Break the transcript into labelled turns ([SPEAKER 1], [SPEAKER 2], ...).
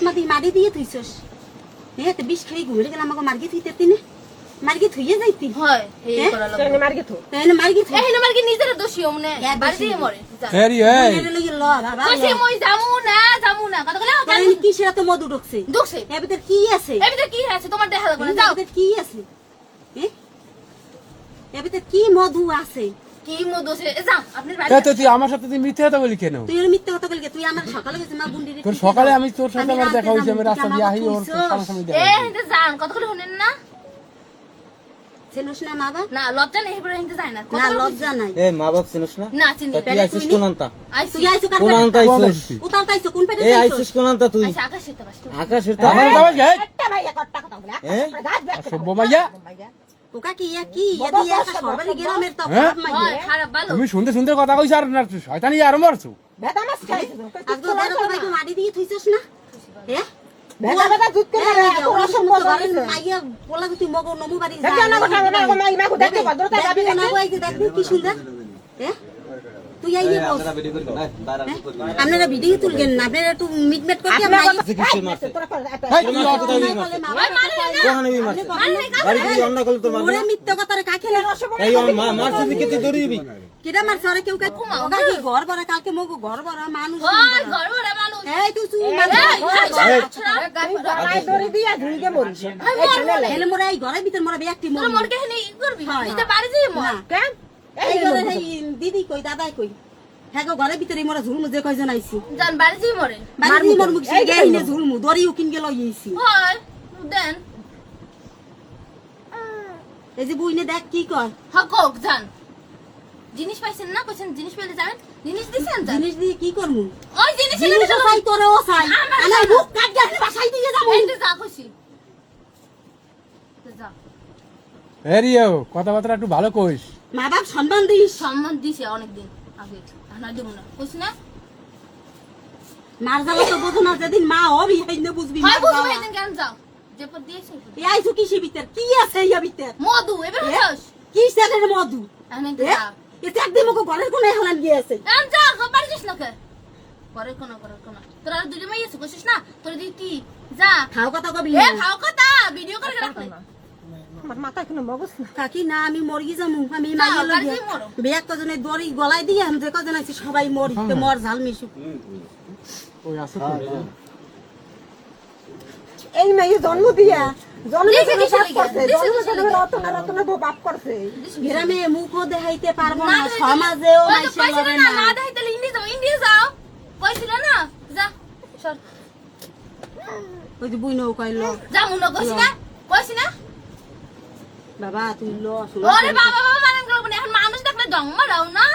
[SPEAKER 1] মাটি মারি দিয়ে থইছস হ্যাঁ তো বিষ খেয়ে ঘুরে গেলাম আমাকে মার্গি থইতে তিনে মার্গি থইয়ে যাইতি
[SPEAKER 2] হয় এই করা লাগবে
[SPEAKER 3] তাই মার্গে থো
[SPEAKER 1] তাইলে মার্গি থই
[SPEAKER 2] এই মার্কে নিজের দোষী ওমনে বাড়ি দিয়ে মরে
[SPEAKER 4] হেরি এই
[SPEAKER 1] এর লাগি ল বাবা
[SPEAKER 2] কইছে মই যামু না কথা কইলা
[SPEAKER 1] তাই কি সেটা তো মধু ঢুকছে
[SPEAKER 2] দুখছে
[SPEAKER 1] এর ভিতর কি আছে
[SPEAKER 2] এই ভিতরে কি আছে তোমার দেখা লাগবে না যাও
[SPEAKER 1] এর ভিতর কি আছে হ্যাঁ এর ভিতর কি মধু আছে
[SPEAKER 2] কি মধু আছে যাও আপনার বাড়ি
[SPEAKER 4] এ তো তুই আমার সাথে তুই মিথ্যে কথা বলি কেন
[SPEAKER 1] তুই এর মিথ্যা কথা বলকে তুই আমার সকালে গেছিস মা বুন্ডিরে
[SPEAKER 4] তোর সকালে আমি তোর সাথে আমার দেখা হইছে আমি রাস্তা দিয়ে আহি ওর সামনে দেখা
[SPEAKER 2] এ হিন্দে যান কথা কইলে শুনেন না
[SPEAKER 1] ছেলুস না মা বাবা
[SPEAKER 2] না লজ্জা নেই হেবরে হিন্দে যায় না
[SPEAKER 1] না লজ্জা নাই
[SPEAKER 5] এ মা বাপ চিনিস না
[SPEAKER 2] না চিনি
[SPEAKER 5] তুই আইছিস কোন আনতা
[SPEAKER 2] আইসি
[SPEAKER 1] তুই আইছো কার
[SPEAKER 5] কোন আনতা আইছিস
[SPEAKER 1] উতার তাইছো কোন পেটে
[SPEAKER 5] এ
[SPEAKER 1] তাইছো
[SPEAKER 5] আইছিস কোন আনতা তুই
[SPEAKER 2] আইসি আকাশের তো বাস
[SPEAKER 5] আকাশের
[SPEAKER 4] আমার
[SPEAKER 5] তারা
[SPEAKER 4] বাবা যাই
[SPEAKER 3] একটা ভাইয়া কট্টা কথা বলে
[SPEAKER 5] এ
[SPEAKER 3] গাছ ব্যাক
[SPEAKER 4] সব্য মাইয়া
[SPEAKER 1] ওকা কি কি এদি একটা সরবারি গ্রামের তো
[SPEAKER 4] হ্যাঁ?
[SPEAKER 1] খারাপ মাই
[SPEAKER 2] হয় খারাপ ভালো
[SPEAKER 4] তুমি সুন্দর সুন্দর কথা কইছ আর না শয়তানি আরম্ভ করছো
[SPEAKER 3] বেদা মাছ খাইছিস
[SPEAKER 1] আজকে ওদের তো ভাই মারি দিয়ে থইছস না হ্যাঁ
[SPEAKER 3] বেদা বেদা দুধ করে ওরা সম্ভব করে
[SPEAKER 1] মাইয়া বলা তুই মগো নমু বাড়ি
[SPEAKER 3] দেখো না কথা না মাই মাকো দেখতে পারো তাই যাবি
[SPEAKER 1] না ওই যে দেখবি কি সুন্দর হ্যাঁ তুই আইয়ে বল আপনারা ভিডিও তুলবেন না আপনারা একটু মিটমেট করে
[SPEAKER 5] কিসের মারছে
[SPEAKER 4] এই তুই
[SPEAKER 5] কোথায় মারছে কোহানে বি মারছে বাড়ি দিয়ে অন্য করলে তোর মারবে
[SPEAKER 1] ওরে মিথ্যা কথা রে কাকে লে
[SPEAKER 5] এই মারছে দিকে তুই দৌড়ি দিবি
[SPEAKER 1] কিরা মারছ আরে কেউ কে ওগা কি ঘর ভরা কালকে মগো ঘর ভরা মানুষ
[SPEAKER 2] হয় ঘর ভরা মানুষ
[SPEAKER 1] এই তুই তুই
[SPEAKER 3] মাই দড়ি দিয়া ঝুলকে মরিস
[SPEAKER 1] এলে মোরা এই ঘরের ভিতর মোরা ব্যক্তি
[SPEAKER 2] তোর
[SPEAKER 1] মরি
[SPEAKER 2] মন কে হেনি করবি
[SPEAKER 1] হয়।
[SPEAKER 2] এটা বাড়ি দিয়ে মর
[SPEAKER 1] না
[SPEAKER 3] কেন
[SPEAKER 1] এই ঘরে এই দিদি কই দাদাই কই হ্যাঁ গো ঘরের ভিতরে মোরা ঝুলমু যে কয়জন আইছি
[SPEAKER 2] জান বাড়ি দিয়ে মরে
[SPEAKER 1] বাড়ি মোর মুখ সে গেইনে ঝুলমু দড়িও কিন গেল ইয়েছি
[SPEAKER 2] হয় দেন
[SPEAKER 1] এই যে বুইনে দেখ কি কয়
[SPEAKER 2] হকক জান জিনিস পাইছেন না কইছেন জিনিস পেলে যাবেন জিনিস দিছেন জান
[SPEAKER 1] জিনিস দিয়ে কি করমু
[SPEAKER 2] ওই জিনিস
[SPEAKER 1] জিনিস চাই তোরে ও চাই
[SPEAKER 2] আমার
[SPEAKER 1] আনা বুক কাট গেছে বাসাই দিয়ে যাবো
[SPEAKER 2] এই যা খুশি যা
[SPEAKER 4] হেরিও কথাবার্তা একটু ভালো কইস
[SPEAKER 1] মা বাপ সম্মান দিস
[SPEAKER 2] সম্মান দিছে অনেকদিন আগে না দিব না কইছ না
[SPEAKER 1] মার জ্বালা তো বোঝো না যেদিন মা হবি হাইনে বুঝবি
[SPEAKER 2] হয়
[SPEAKER 1] মার
[SPEAKER 2] বুঝো
[SPEAKER 1] জ্বালা।
[SPEAKER 2] ভাই কেন যাও যে পর দিয়েছে
[SPEAKER 1] এই আইছো কিসের ভিতর কি আছে ইয়া ভিতর
[SPEAKER 2] মধু এবার হস
[SPEAKER 1] কি সেদের মধু
[SPEAKER 2] আমি
[SPEAKER 1] এ?
[SPEAKER 2] যা
[SPEAKER 1] এটা একদিন মগো ঘরের কোনে হলান গিয়েছে
[SPEAKER 2] এম যা খবর দিস না কে করে কোন তোরা দুই মাই এসে কইছিস না তোর দিতি যা
[SPEAKER 1] খাও কথা কবি
[SPEAKER 2] এ খাও কথা ভিডিও করে রাখ
[SPEAKER 3] আমার মাথায় কোনো মগজ না
[SPEAKER 1] কাকি না আমি মরি যামু আমি
[SPEAKER 2] না,
[SPEAKER 1] মাইয়া
[SPEAKER 2] বাড়ি
[SPEAKER 1] লগে
[SPEAKER 2] মরো।
[SPEAKER 1] বিয়া কজনে দড়ি গলায় দিয়ে আমি যে কজন আছি সবাই মরি তো মর ঝাল মিশু
[SPEAKER 4] ওই আছে তো
[SPEAKER 3] এই মেয়ে জন্ম দিয়া জন্ম
[SPEAKER 2] দেখে
[SPEAKER 3] দিয়ে
[SPEAKER 2] কিসের
[SPEAKER 3] বাপ
[SPEAKER 2] লেগে?
[SPEAKER 3] করছে
[SPEAKER 2] দেশে
[SPEAKER 3] জন্ম
[SPEAKER 2] কিসের
[SPEAKER 3] দিয়ে
[SPEAKER 2] লেগে?
[SPEAKER 3] রতনা বউ বাপ করছে
[SPEAKER 1] গ্রামে মুখও দেখাইতে পারবো না সমাজেও
[SPEAKER 2] ওই তো
[SPEAKER 1] মাইসে
[SPEAKER 2] কইছিল
[SPEAKER 1] লবে
[SPEAKER 2] না
[SPEAKER 1] না
[SPEAKER 2] না দেখাইতে ইন্ডিয়া যাও কইছিল না যা সর
[SPEAKER 1] ওই যে বুইনো কইল
[SPEAKER 2] যা মুনো কইছি না
[SPEAKER 1] বাবা তুই ল
[SPEAKER 2] ওরে বাবা বাবা মানে এখন মানুষ দেখলে জন্ম দাও না